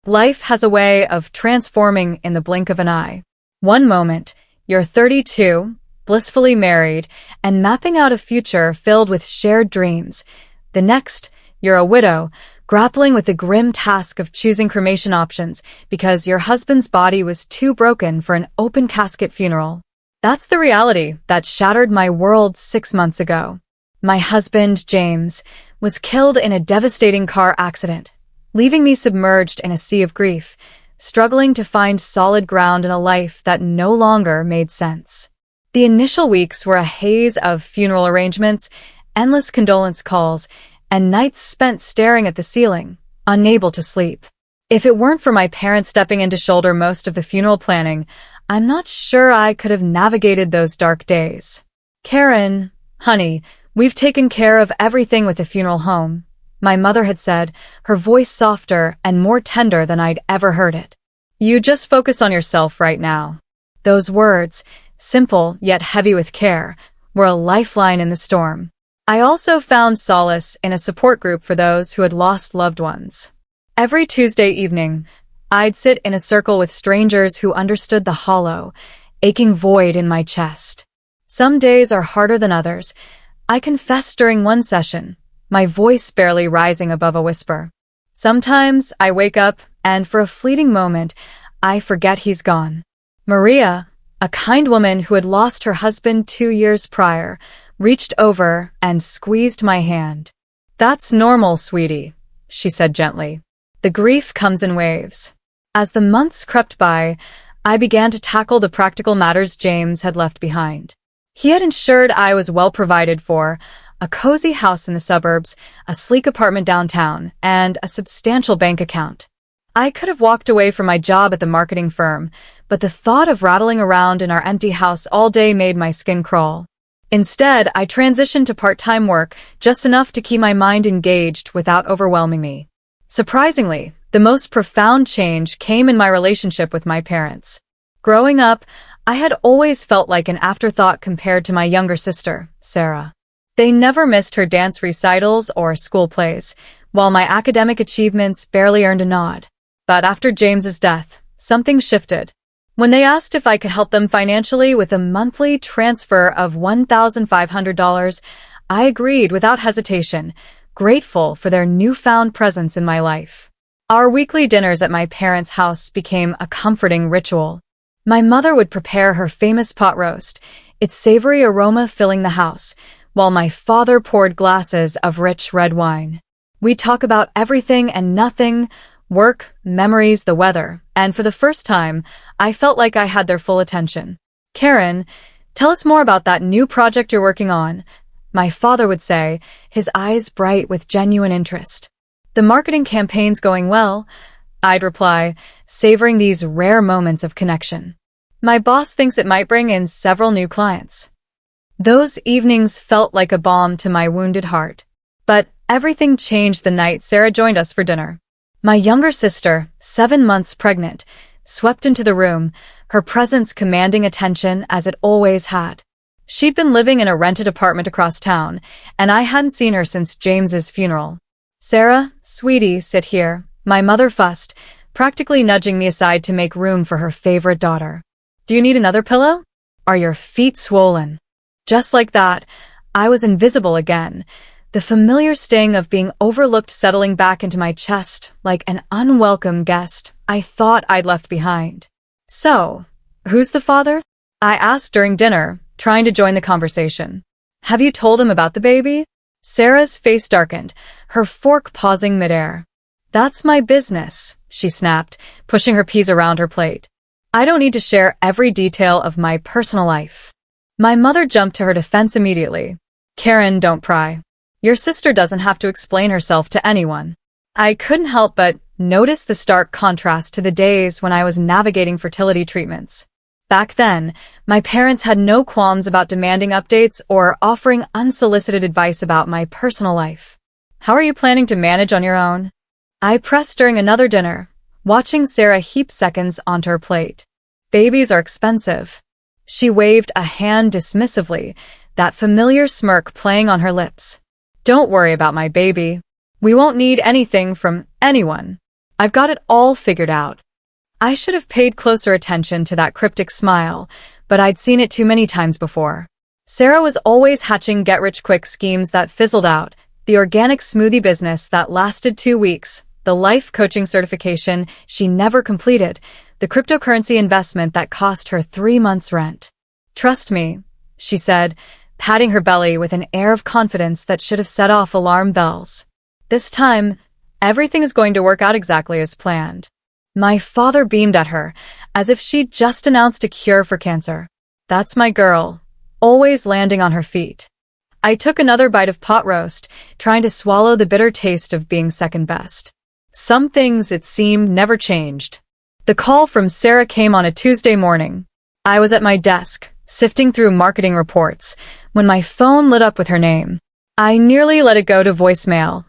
Life has a way of transforming in the blink of an eye. One moment, you're 32, blissfully married, and mapping out a future filled with shared dreams. The next, you're a widow, grappling with the grim task of choosing cremation options because your husband's body was too broken for an open casket funeral. That's the reality that shattered my world 6 months ago. My husband, James, was killed in a devastating car accident, leaving me submerged in a sea of grief, struggling to find solid ground in a life that no longer made sense. The initial weeks were a haze of funeral arrangements, endless condolence calls, and nights spent staring at the ceiling, unable to sleep. If it weren't for my parents stepping in to shoulder most of the funeral planning, I'm not sure I could have navigated those dark days. Karen, honey, we've taken care of everything with the funeral home, my mother had said, her voice softer and more tender than I'd ever heard it. You just focus on yourself right now. Those words, simple yet heavy with care, were a lifeline in the storm. I also found solace in a support group for those who had lost loved ones. Every Tuesday evening, I'd sit in a circle with strangers who understood the hollow, aching void in my chest. Some days are harder than others. I confessed during one session, my voice barely rising above a whisper. Sometimes I wake up and for a fleeting moment, I forget he's gone. Maria, a kind woman who had lost her husband 2 years prior, reached over and squeezed my hand. That's normal, sweetie, she said gently. The grief comes in waves. As the months crept by, I began to tackle the practical matters James had left behind. He had ensured I was well provided for, a cozy house in the suburbs, a sleek apartment downtown, and a substantial bank account. I could have walked away from my job at the marketing firm, but the thought of rattling around in our empty house all day made my skin crawl. Instead, I transitioned to part-time work, just enough to keep my mind engaged without overwhelming me. Surprisingly, the most profound change came in my relationship with my parents. Growing up, I had always felt like an afterthought compared to my younger sister, Sarah. They never missed her dance recitals or school plays, while my academic achievements barely earned a nod. But after James's death, something shifted. When they asked if I could help them financially with a monthly transfer of $1,500, I agreed without hesitation, grateful for their newfound presence in my life. Our weekly dinners at my parents' house became a comforting ritual. My mother would prepare her famous pot roast, its savory aroma filling the house, while my father poured glasses of rich red wine. We'd talk about everything and nothing, work, memories, the weather, and for the first time, I felt like I had their full attention. Karen, tell us more about that new project you're working on, my father would say, his eyes bright with genuine interest. The marketing campaign's going well, I'd reply, savoring these rare moments of connection. My boss thinks it might bring in several new clients. Those evenings felt like a balm to my wounded heart. But everything changed the night Sarah joined us for dinner. My younger sister, 7 months pregnant, swept into the room, her presence commanding attention as it always had. She'd been living in a rented apartment across town, and I hadn't seen her since James's funeral. Sarah, sweetie, sit here, my mother fussed, practically nudging me aside to make room for her favorite daughter. Do you need another pillow? Are your feet swollen? Just like that, I was invisible again, the familiar sting of being overlooked settling back into my chest like an unwelcome guest I thought I'd left behind. So, who's the father? I asked during dinner, trying to join the conversation. Have you told him about the baby? Sarah's face darkened, her fork pausing midair. That's my business, she snapped, pushing her peas around her plate. I don't need to share every detail of my personal life. My mother jumped to her defense immediately. Karen, don't pry. Your sister doesn't have to explain herself to anyone. I couldn't help but notice the stark contrast to the days when I was navigating fertility treatments. Back then, my parents had no qualms about demanding updates or offering unsolicited advice about my personal life. How are you planning to manage on your own? I pressed during another dinner, watching Sarah heap seconds onto her plate. Babies are expensive. She waved a hand dismissively, that familiar smirk playing on her lips. Don't worry about my baby. We won't need anything from anyone. I've got it all figured out. I should have paid closer attention to that cryptic smile, but I'd seen it too many times before. Sarah was always hatching get-rich-quick schemes that fizzled out. The organic smoothie business that lasted 2 weeks, the life coaching certification she never completed, the cryptocurrency investment that cost her 3 months' rent. "Trust me," she said, patting her belly with an air of confidence that should have set off alarm bells. "This time, everything is going to work out exactly as planned." My father beamed at her, as if she'd just announced a cure for cancer. That's my girl, always landing on her feet. I took another bite of pot roast, trying to swallow the bitter taste of being second best. Some things, it seemed, never changed. The call from Sarah came on a Tuesday morning. I was at my desk, sifting through marketing reports, when my phone lit up with her name. I nearly let it go to voicemail.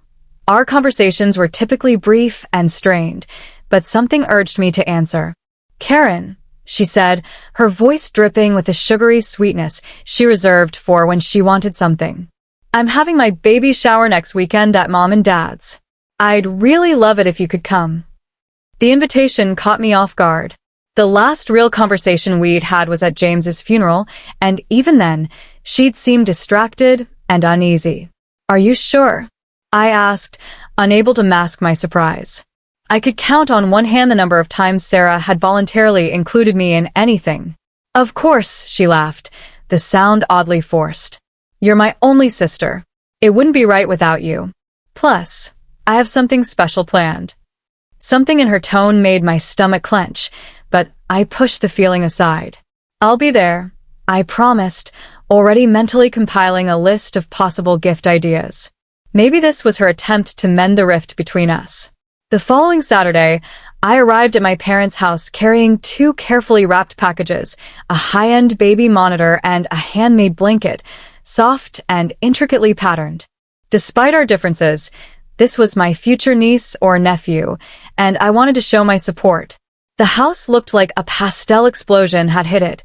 Our conversations were typically brief and strained, but something urged me to answer. "Karen," she said, her voice dripping with the sugary sweetness she reserved for when she wanted something. "I'm having my baby shower next weekend at Mom and Dad's. I'd really love it if you could come." The invitation caught me off guard. The last real conversation we'd had was at James's funeral, and even then, she'd seemed distracted and uneasy. "Are you sure?" I asked, unable to mask my surprise. I could count on one hand the number of times Sarah had voluntarily included me in anything. "Of course," she laughed, the sound oddly forced. "You're my only sister. It wouldn't be right without you. Plus, I have something special planned." Something in her tone made my stomach clench, but I pushed the feeling aside. "I'll be there," I promised, already mentally compiling a list of possible gift ideas. Maybe this was her attempt to mend the rift between us. The following Saturday, I arrived at my parents' house carrying 2 carefully wrapped packages, a high-end baby monitor and a handmade blanket, soft and intricately patterned. Despite our differences, this was my future niece or nephew, and I wanted to show my support. The house looked like a pastel explosion had hit it.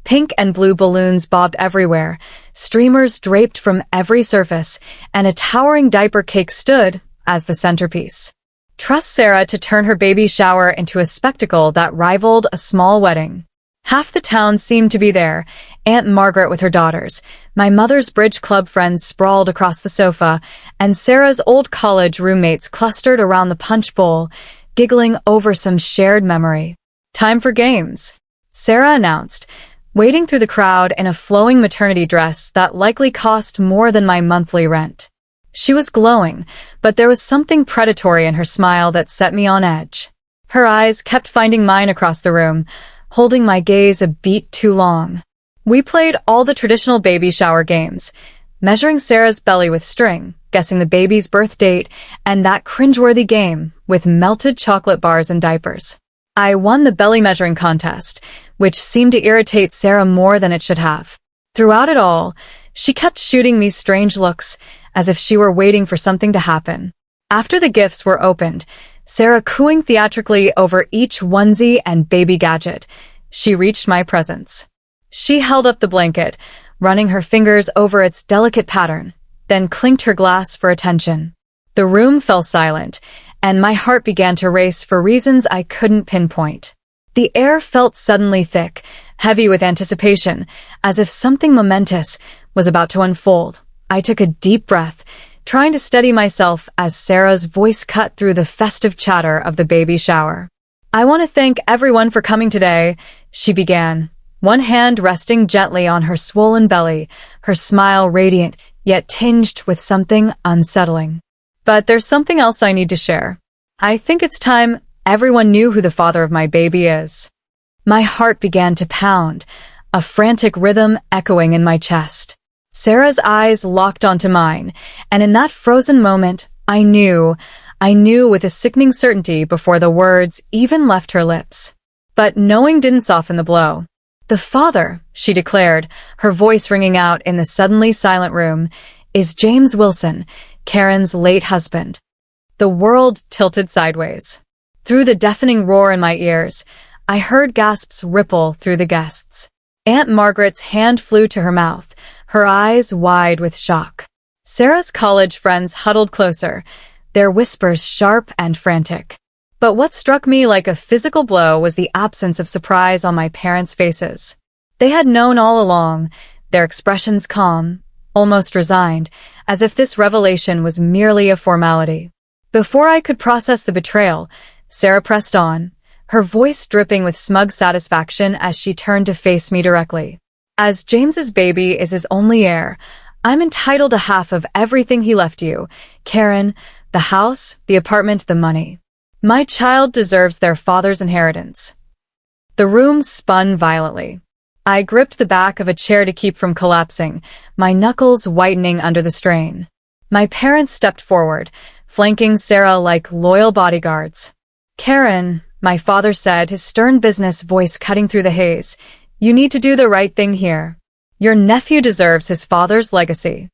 Pink and blue balloons bobbed everywhere, streamers draped from every surface, and a towering diaper cake stood as the centerpiece. Trust Sarah to turn her baby shower into a spectacle that rivaled a small wedding. Half the town seemed to be there, Aunt Margaret with her daughters, my mother's bridge club friends sprawled across the sofa, and Sarah's old college roommates clustered around the punch bowl, giggling over some shared memory. "Time for games," Sarah announced, wading through the crowd in a flowing maternity dress that likely cost more than my monthly rent. She was glowing, but there was something predatory in her smile that set me on edge. Her eyes kept finding mine across the room, holding my gaze a beat too long. We played all the traditional baby shower games, measuring Sarah's belly with string, guessing the baby's birth date, and that cringeworthy game with melted chocolate bars and diapers. I won the belly measuring contest, which seemed to irritate Sarah more than it should have. Throughout it all, she kept shooting me strange looks, as if she were waiting for something to happen. After the gifts were opened, Sarah cooing theatrically over each onesie and baby gadget, she reached my presence. She held up the blanket, running her fingers over its delicate pattern, then clinked her glass for attention. The room fell silent, and my heart began to race for reasons I couldn't pinpoint. The air felt suddenly thick, heavy with anticipation, as if something momentous was about to unfold. I took a deep breath, trying to steady myself as Sarah's voice cut through the festive chatter of the baby shower. "I want to thank everyone for coming today," she began, one hand resting gently on her swollen belly, her smile radiant, yet tinged with something unsettling. "But there's something else I need to share. I think it's time everyone knew who the father of my baby is." My heart began to pound, a frantic rhythm echoing in my chest. Sarah's eyes locked onto mine, and in that frozen moment, I knew with a sickening certainty before the words even left her lips. But knowing didn't soften the blow. "The father," she declared, her voice ringing out in the suddenly silent room, "is James Wilson, Karen's late husband." The world tilted sideways. Through the deafening roar in my ears, I heard gasps ripple through the guests. Aunt Margaret's hand flew to her mouth, her eyes wide with shock. Sarah's college friends huddled closer, their whispers sharp and frantic. But what struck me like a physical blow was the absence of surprise on my parents' faces. They had known all along, their expressions calm, almost resigned, as if this revelation was merely a formality. Before I could process the betrayal, Sarah pressed on, her voice dripping with smug satisfaction as she turned to face me directly. As James's baby is his only heir, I'm entitled to half of everything he left you, Karen, the house, the apartment, the money. My child deserves their father's inheritance. The room spun violently. I gripped the back of a chair to keep from collapsing, my knuckles whitening under the strain. My parents stepped forward, flanking Sarah like loyal bodyguards. Karen, my father said, his stern business voice cutting through the haze, you need to do the right thing here. Your nephew deserves his father's legacy.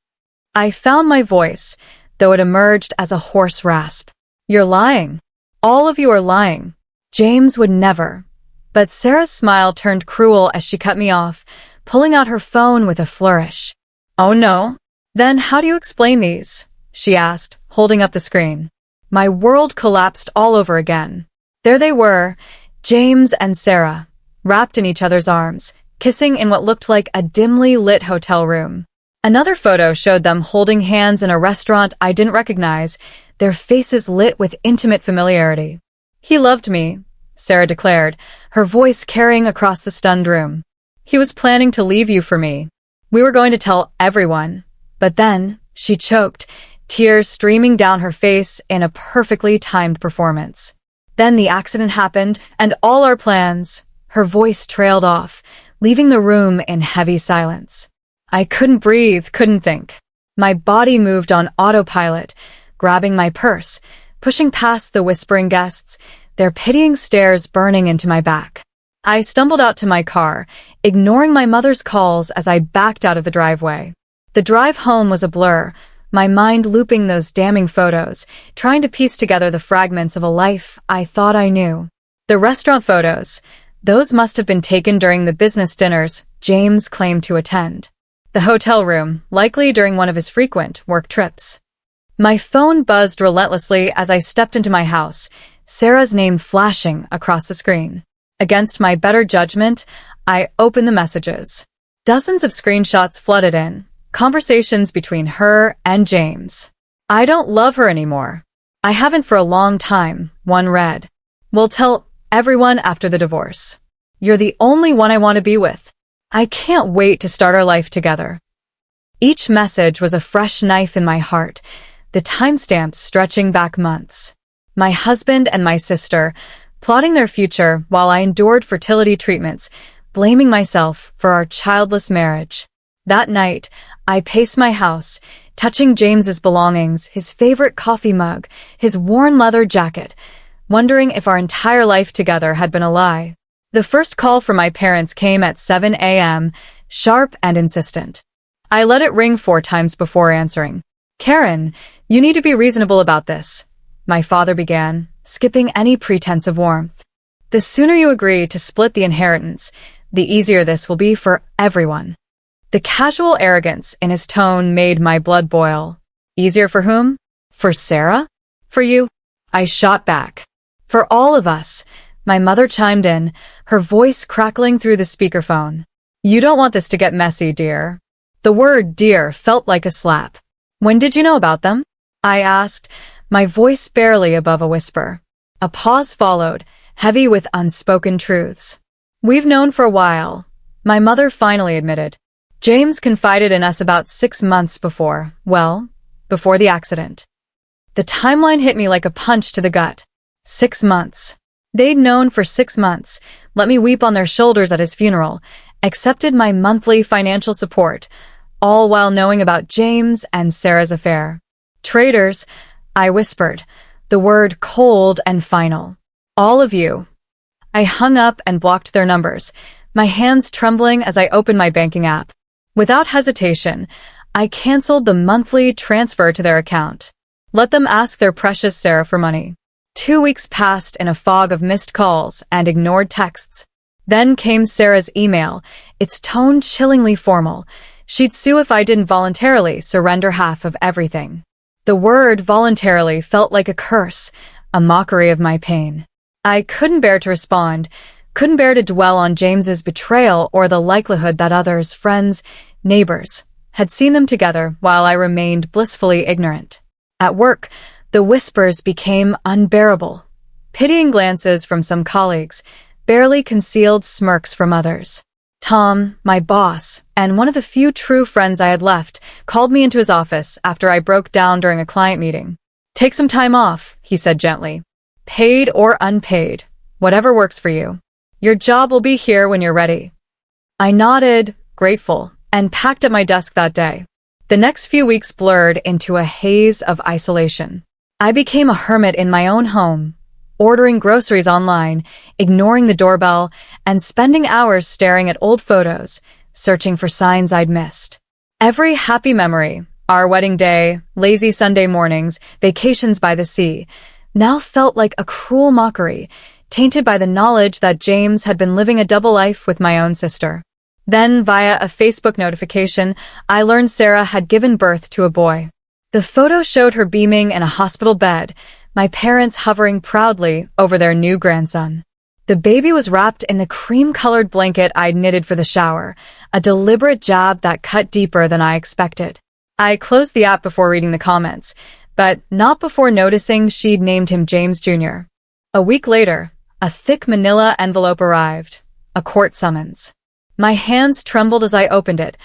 I found my voice, though it emerged as a hoarse rasp. You're lying. All of you are lying. James would never. But Sarah's smile turned cruel as she cut me off, pulling out her phone with a flourish. Oh no? Then how do you explain these? She asked, holding up the screen. My world collapsed all over again. There they were, James and Sarah, wrapped in each other's arms, kissing in what looked like a dimly lit hotel room. Another photo showed them holding hands in a restaurant I didn't recognize, their faces lit with intimate familiarity. He loved me, Sarah declared, her voice carrying across the stunned room. He was planning to leave you for me. We were going to tell everyone. But then, she choked, tears streaming down her face in a perfectly timed performance. Then the accident happened, and all our plans. Her voice trailed off, leaving the room in heavy silence. I couldn't breathe, couldn't think. My body moved on autopilot, grabbing my purse, pushing past the whispering guests, their pitying stares burning into my back. I stumbled out to my car, ignoring my mother's calls as I backed out of the driveway. The drive home was a blur, my mind looping those damning photos, trying to piece together the fragments of a life I thought I knew. The restaurant photos, those must have been taken during the business dinners James claimed to attend. The hotel room, likely during one of his frequent work trips. My phone buzzed relentlessly as I stepped into my house, Sarah's name flashing across the screen. Against my better judgment, I opened the messages. Dozens of screenshots flooded in, conversations between her and James. I don't love her anymore. I haven't for a long time, one read. We'll tell everyone after the divorce. You're the only one I want to be with. I can't wait to start our life together. Each message was a fresh knife in my heart, the timestamps stretching back months. My husband and my sister, plotting their future while I endured fertility treatments, blaming myself for our childless marriage. That night, I paced my house, touching James's belongings, his favorite coffee mug, his worn leather jacket, wondering if our entire life together had been a lie. The first call from my parents came at 7 a.m., sharp and insistent. I let it ring 4 times before answering. Karen, you need to be reasonable about this, my father began, skipping any pretense of warmth. The sooner you agree to split the inheritance, the easier this will be for everyone. The casual arrogance in his tone made my blood boil. Easier for whom? For Sarah? For you? I shot back. For all of us, my mother chimed in, her voice crackling through the speakerphone. You don't want this to get messy, dear. The word dear felt like a slap. When did you know about them? I asked, my voice barely above a whisper. A pause followed, heavy with unspoken truths. We've known for a while, my mother finally admitted. James confided in us about 6 months before the accident. The timeline hit me like a punch to the gut. 6 months. They'd known for 6 months, let me weep on their shoulders at his funeral, accepted my monthly financial support, all while knowing about James and Sarah's affair. Traitors, I whispered, the word cold and final. All of you. I hung up and blocked their numbers, my hands trembling as I opened my banking app. Without hesitation, I canceled the monthly transfer to their account. Let them ask their precious Sarah for money. 2 weeks passed in a fog of missed calls and ignored texts. Then came Sarah's email, its tone chillingly formal. She'd sue if I didn't voluntarily surrender half of everything. The word voluntarily felt like a curse, a mockery of my pain. I couldn't bear to respond, couldn't bear to dwell on James's betrayal or the likelihood that others, friends, neighbors, had seen them together while I remained blissfully ignorant. At work, the whispers became unbearable. Pitying glances from some colleagues, barely concealed smirks from others. Tom, my boss, and one of the few true friends I had left, called me into his office after I broke down during a client meeting. "Take some time off," he said gently. "Paid or unpaid, whatever works for you. Your job will be here when you're ready." I nodded, grateful, and packed at my desk that day. The next few weeks blurred into a haze of isolation. I became a hermit in my own home, ordering groceries online, ignoring the doorbell, and spending hours staring at old photos, searching for signs I'd missed. Every happy memory, our wedding day, lazy Sunday mornings, vacations by the sea, now felt like a cruel mockery, tainted by the knowledge that James had been living a double life with my own sister. Then, via a Facebook notification, I learned Sarah had given birth to a boy. The photo showed her beaming in a hospital bed, my parents hovering proudly over their new grandson. The baby was wrapped in the cream-colored blanket I'd knitted for the shower, a deliberate jab that cut deeper than I expected. I closed the app before reading the comments, but not before noticing she'd named him James Jr. A week later, a thick manila envelope arrived, a court summons. My hands trembled as I opened it,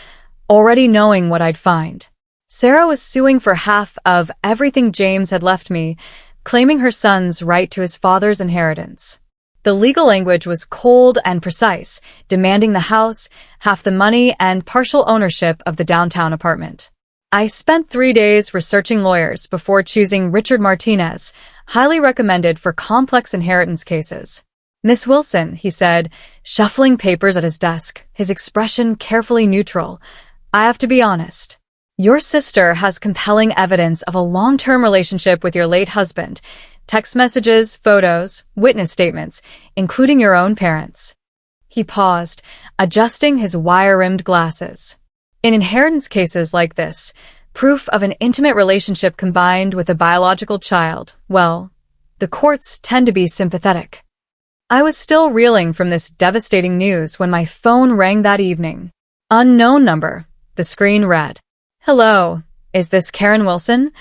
already knowing what I'd find. Sarah was suing for half of everything James had left me, claiming her son's right to his father's inheritance. The legal language was cold and precise, demanding the house, half the money, and partial ownership of the downtown apartment. I spent 3 days researching lawyers before choosing Richard Martinez, highly recommended for complex inheritance cases. "Miss Wilson," he said, shuffling papers at his desk, his expression carefully neutral, "I have to be honest. Your sister has compelling evidence of a long-term relationship with your late husband, text messages, photos, witness statements, including your own parents." He paused, adjusting his wire-rimmed glasses. In inheritance cases like this, proof of an intimate relationship combined with a biological child, well, the courts tend to be sympathetic. I was still reeling from this devastating news when my phone rang that evening. "Unknown number," the screen read. "Hello, is this Karen Wilson?"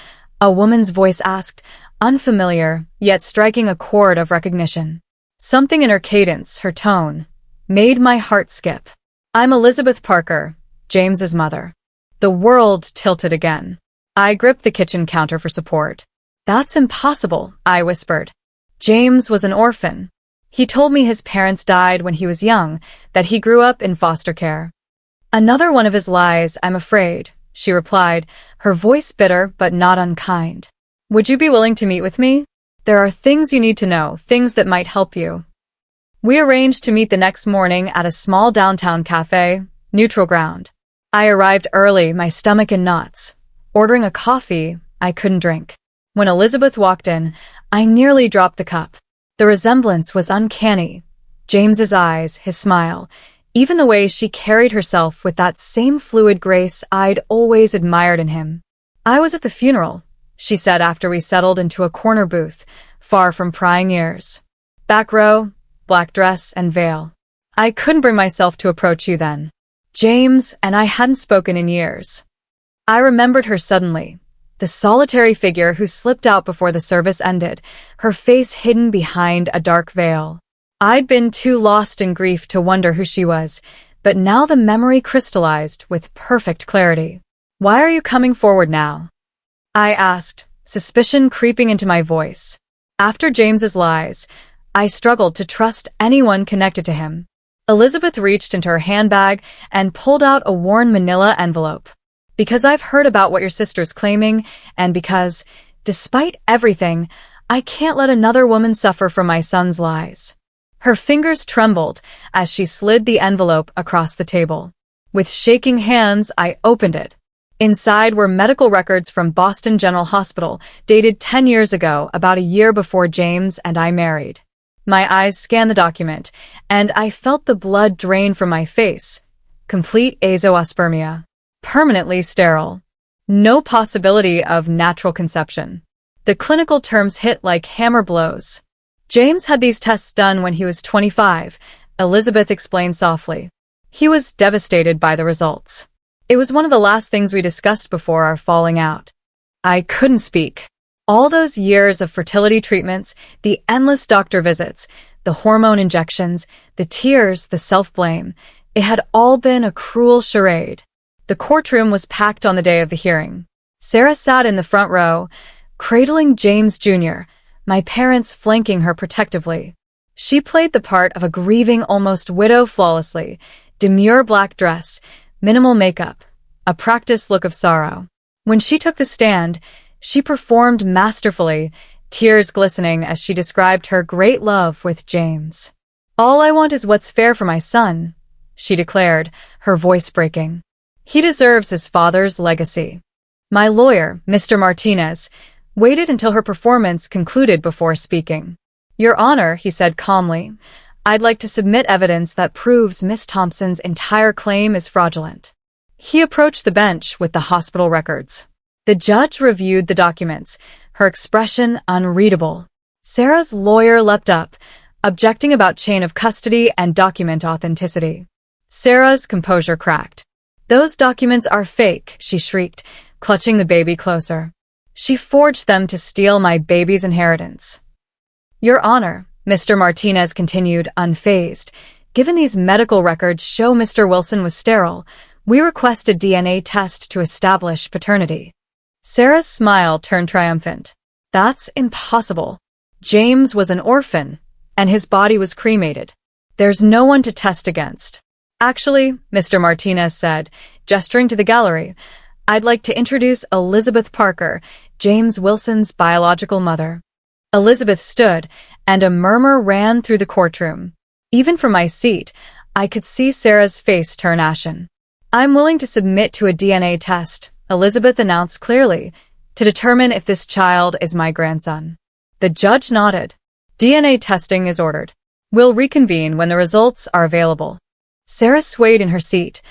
A woman's voice asked, unfamiliar, yet striking a chord of recognition. Something in her cadence, her tone, made my heart skip. "I'm Elizabeth Parker, James's mother." The world tilted again. I gripped the kitchen counter for support. "That's impossible," I whispered. "James was an orphan. He told me his parents died when he was young, that he grew up in foster care." "Another one of his lies, I'm afraid," she replied, her voice bitter but not unkind. "Would you be willing to meet with me? There are things you need to know, things that might help you." We arranged to meet the next morning at a small downtown cafe, Neutral Ground. I arrived early, my stomach in knots, ordering a coffee I couldn't drink. When Elizabeth walked in, I nearly dropped the cup. The resemblance was uncanny. James's eyes, his smile, even the way she carried herself with that same fluid grace I'd always admired in him. "I was at the funeral," she said after we settled into a corner booth, far from prying ears. "Back row, black dress and veil. I couldn't bring myself to approach you then." James and I hadn't spoken in years. I remembered her suddenly, the solitary figure who slipped out before the service ended, her face hidden behind a dark veil. I'd been too lost in grief to wonder who she was, but now the memory crystallized with perfect clarity. "Why are you coming forward now?" I asked, suspicion creeping into my voice. After James's lies, I struggled to trust anyone connected to him. Elizabeth reached into her handbag and pulled out a worn manila envelope. "Because I've heard about what your sister's claiming, and because, despite everything, I can't let another woman suffer from my son's lies." Her fingers trembled as she slid the envelope across the table. With shaking hands, I opened it. Inside were medical records from Boston General Hospital, dated 10 years ago, about a year before James and I married. My eyes scanned the document, and I felt the blood drain from my face. Complete azoospermia. Permanently sterile. No possibility of natural conception. The clinical terms hit like hammer blows. James had these tests done when he was 25, Elizabeth explained softly. He was devastated by the results. It was one of the last things we discussed before our falling out. I couldn't speak. All those years of fertility treatments, the endless doctor visits, the hormone injections, the tears, the self-blame, it had all been a cruel charade. The courtroom was packed on the day of the hearing. Sarah sat in the front row, cradling James Jr., my parents flanking her protectively. She played the part of a grieving almost widow flawlessly, demure black dress, minimal makeup, a practiced look of sorrow. When she took the stand, she performed masterfully, tears glistening as she described her great love with James. "All I want is what's fair for my son," she declared, her voice breaking. "He deserves his father's legacy." My lawyer, Mr. Martinez, waited until her performance concluded before speaking. "Your Honor," he said calmly, "I'd like to submit evidence that proves Miss Thompson's entire claim is fraudulent." He approached the bench with the hospital records. The judge reviewed the documents, her expression unreadable. Sarah's lawyer leapt up, objecting about chain of custody and document authenticity. Sarah's composure cracked. "Those documents are fake," she shrieked, clutching the baby closer. "She forged them to steal my baby's inheritance." "Your Honor," Mr. Martinez continued, unfazed, "given these medical records show Mr. Wilson was sterile, we request a DNA test to establish paternity." Sarah's smile turned triumphant. "That's impossible. James was an orphan, and his body was cremated. There's no one to test against." "Actually," Mr. Martinez said, gesturing to the gallery, "I'd like to introduce Elizabeth Parker, James Wilson's biological mother." Elizabeth stood, and a murmur ran through the courtroom. Even from my seat, I could see Sarah's face turn ashen. "I'm willing to submit to a DNA test," Elizabeth announced clearly, "to determine if this child is my grandson." The judge nodded. "DNA testing is ordered. We'll reconvene when the results are available." Sarah swayed in her seat,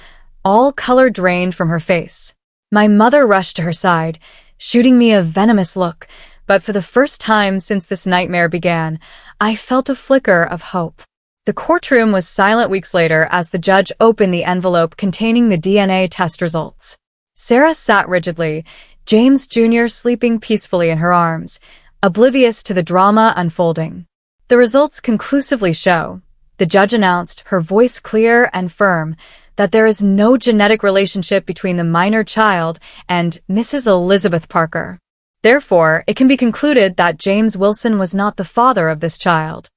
all color drained from her face. My mother rushed to her side, shooting me a venomous look, but for the first time since this nightmare began, I felt a flicker of hope. The courtroom was silent weeks later as the judge opened the envelope containing the DNA test results. Sarah sat rigidly, James Jr. sleeping peacefully in her arms, oblivious to the drama unfolding. "The results conclusively show," the judge announced, her voice clear and firm, "that there is no genetic relationship between the minor child and Mrs. Elizabeth Parker. Therefore, it can be concluded that James Wilson was not the father of this child."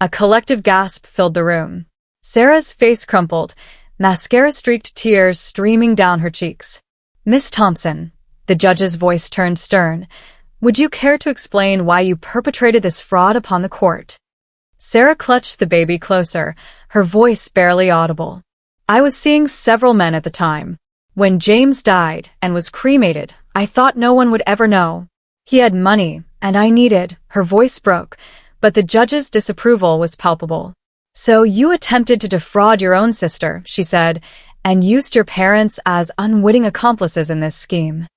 A collective gasp filled the room. Sarah's face crumpled, mascara-streaked tears streaming down her cheeks. "Miss Thompson," the judge's voice turned stern, "would you care to explain why you perpetrated this fraud upon the court?" Sarah clutched the baby closer, her voice barely audible. "I was seeing several men at the time. When James died and was cremated, I thought no one would ever know. He had money, and I needed," her voice broke, but the judge's disapproval was palpable. "So you attempted to defraud your own sister," she said, "and used your parents as unwitting accomplices in this scheme."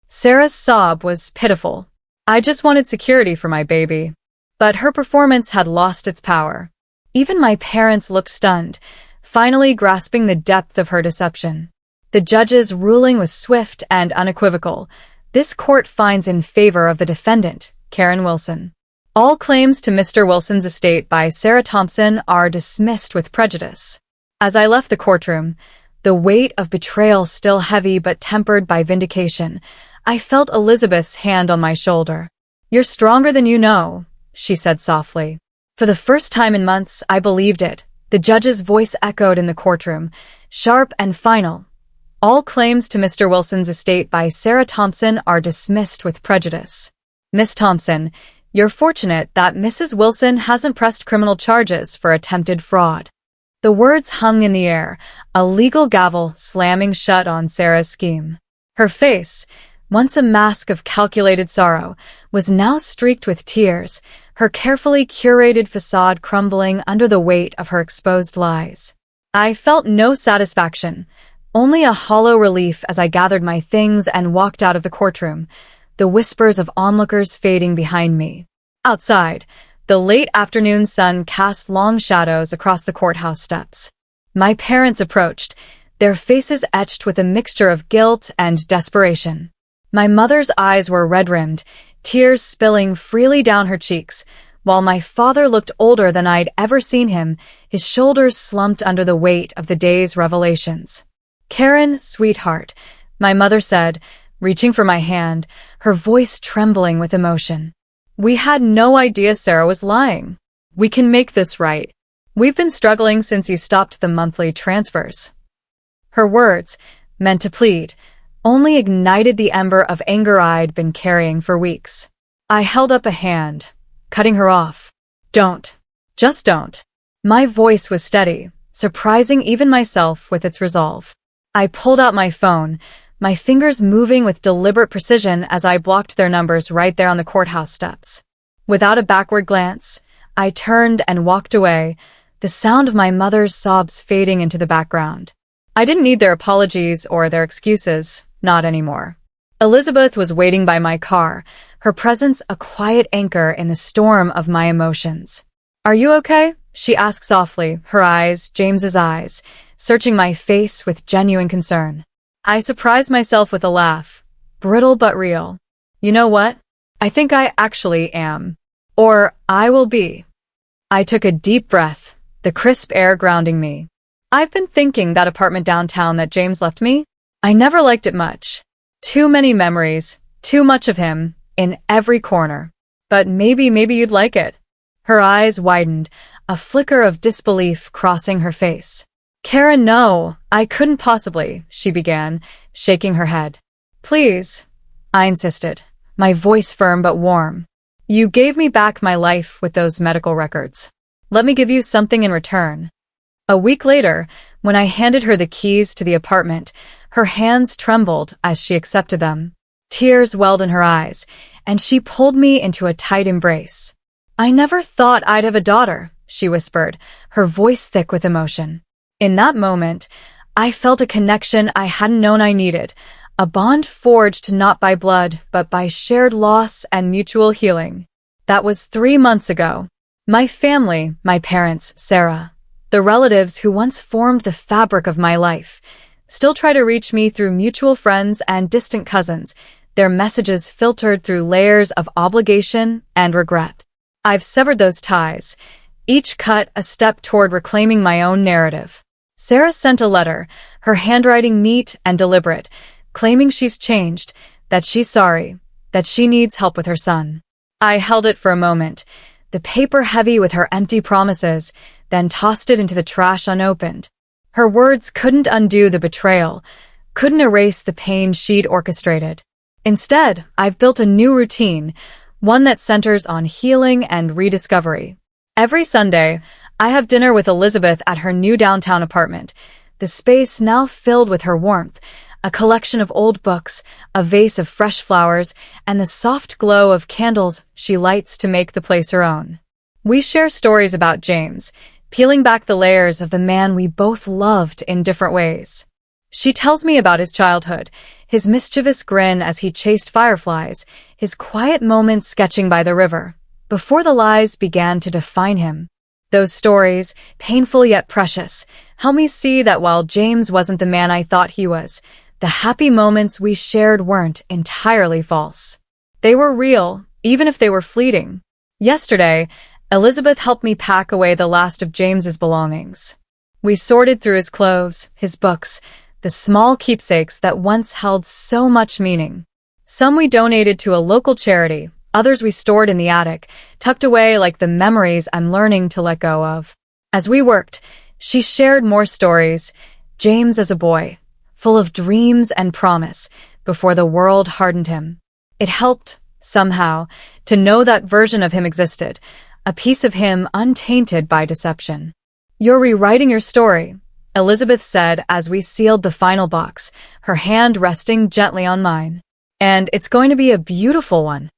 Sarah's sob was pitiful. "I just wanted security for my baby." But her performance had lost its power. Even my parents looked stunned, finally grasping the depth of her deception. The judge's ruling was swift and unequivocal. This court finds in favor of the defendant, Karen Wilson. All claims to Mr. Wilson's estate by Sarah Thompson are dismissed with prejudice. As I left the courtroom, the weight of betrayal still heavy but tempered by vindication, I felt Elizabeth's hand on my shoulder. "You're stronger than you know," she said softly. For the first time in months, I believed it. The judge's voice echoed in the courtroom, sharp and final. "All claims to Mr. Wilson's estate by Sarah Thompson are dismissed with prejudice. Miss Thompson, you're fortunate that Mrs. Wilson hasn't pressed criminal charges for attempted fraud." The words hung in the air, a legal gavel slamming shut on Sarah's scheme. Her face, once a mask of calculated sorrow, was now streaked with tears, her carefully curated facade crumbling under the weight of her exposed lies. I felt no satisfaction, only a hollow relief as I gathered my things and walked out of the courtroom, the whispers of onlookers fading behind me. Outside, the late afternoon sun cast long shadows across the courthouse steps. My parents approached, their faces etched with a mixture of guilt and desperation. My mother's eyes were red-rimmed, tears spilling freely down her cheeks, while my father looked older than I'd ever seen him, his shoulders slumped under the weight of the day's revelations. "Karen, sweetheart," my mother said, reaching for my hand, her voice trembling with emotion. "We had no idea Sarah was lying. We can make this right. We've been struggling since you stopped the monthly transfers." Her words, meant to plead, only ignited the ember of anger I'd been carrying for weeks. I held up a hand, cutting her off. "Don't. Just don't." My voice was steady, surprising even myself with its resolve. I pulled out my phone, my fingers moving with deliberate precision as I blocked their numbers right there on the courthouse steps. Without a backward glance, I turned and walked away, the sound of my mother's sobs fading into the background. I didn't need their apologies or their excuses, not anymore. Elizabeth was waiting by my car, her presence a quiet anchor in the storm of my emotions. "Are you okay?" she asked softly, her eyes, James's eyes, searching my face with genuine concern. I surprised myself with a laugh, brittle but real. "You know what? I think I actually am. Or I will be." I took a deep breath, the crisp air grounding me. I've been thinking that apartment downtown that James left me, I never liked it much. Too many memories, too much of him, in every corner. But maybe you'd like it. Her eyes widened, a flicker of disbelief crossing her face. "Karen, no, I couldn't possibly," she began, shaking her head. "Please," I insisted, my voice firm but warm. "You gave me back my life with those medical records. Let me give you something in return." A week later, when I handed her the keys to the apartment, her hands trembled as she accepted them. Tears welled in her eyes, and she pulled me into a tight embrace. "I never thought I'd have a daughter," she whispered, her voice thick with emotion. In that moment, I felt a connection I hadn't known I needed, a bond forged not by blood, but by shared loss and mutual healing. That was 3 months ago. My family, my parents, Sarah, the relatives who once formed the fabric of my life, still try to reach me through mutual friends and distant cousins, their messages filtered through layers of obligation and regret. I've severed those ties, each cut a step toward reclaiming my own narrative. Sarah sent a letter, her handwriting neat and deliberate, claiming she's changed, that she's sorry, that she needs help with her son. I held it for a moment, the paper heavy with her empty promises, then tossed it into the trash unopened. Her words couldn't undo the betrayal, couldn't erase the pain she'd orchestrated. Instead, I've built a new routine, one that centers on healing and rediscovery. Every Sunday, I have dinner with Elizabeth at her new downtown apartment, the space now filled with her warmth, a collection of old books, a vase of fresh flowers, and the soft glow of candles she lights to make the place her own. We share stories about James, peeling back the layers of the man we both loved in different ways. She tells me about his childhood, his mischievous grin as he chased fireflies, his quiet moments sketching by the river, before the lies began to define him. Those stories, painful yet precious, help me see that while James wasn't the man I thought he was, the happy moments we shared weren't entirely false. They were real, even if they were fleeting. Yesterday, Elizabeth helped me pack away the last of James's belongings. We sorted through his clothes, his books, the small keepsakes that once held so much meaning. Some we donated to a local charity, others we stored in the attic, tucked away like the memories I'm learning to let go of. As we worked, she shared more stories, James as a boy, full of dreams and promise, before the world hardened him. It helped, somehow, to know that version of him existed, a piece of him untainted by deception. "You're rewriting your story," Elizabeth said as we sealed the final box, her hand resting gently on mine. "And it's going to be a beautiful one.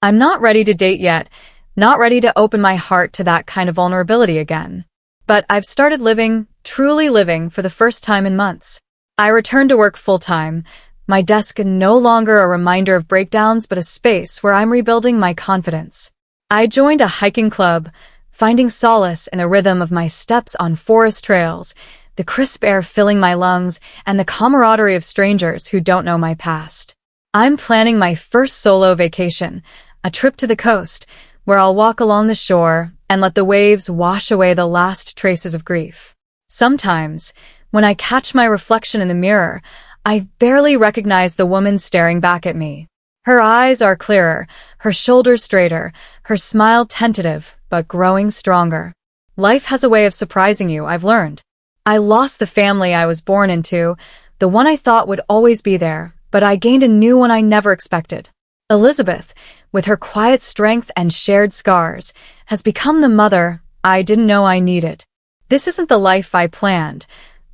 I'm not ready to date yet, not ready to open my heart to that kind of vulnerability again. But I've started living, truly living, for the first time in months. I returned to work full-time, My desk no longer a reminder of breakdowns, but a space where I'm rebuilding my confidence. I joined a hiking club, finding solace in the rhythm of my steps on forest trails, the crisp air filling my lungs, and the camaraderie of strangers who don't know my past. I'm planning my first solo vacation, a trip to the coast, where I'll walk along the shore and let the waves wash away the last traces of grief. Sometimes, when I catch my reflection in the mirror, I barely recognize the woman staring back at me. Her eyes are clearer, her shoulders straighter, her smile tentative, but growing stronger. Life has a way of surprising you, I've learned. I lost the family I was born into, the one I thought would always be there, but I gained a new one I never expected. Elizabeth, with her quiet strength and shared scars, has become the mother I didn't know I needed. This isn't the life I planned,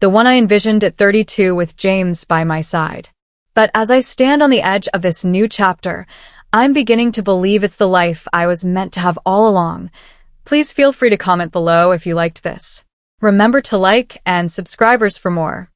the one I envisioned at 32 with James by my side. But as I stand on the edge of this new chapter, I'm beginning to believe it's the life I was meant to have all along. Please feel free to comment below if you liked this. Remember to like and subscribers for more.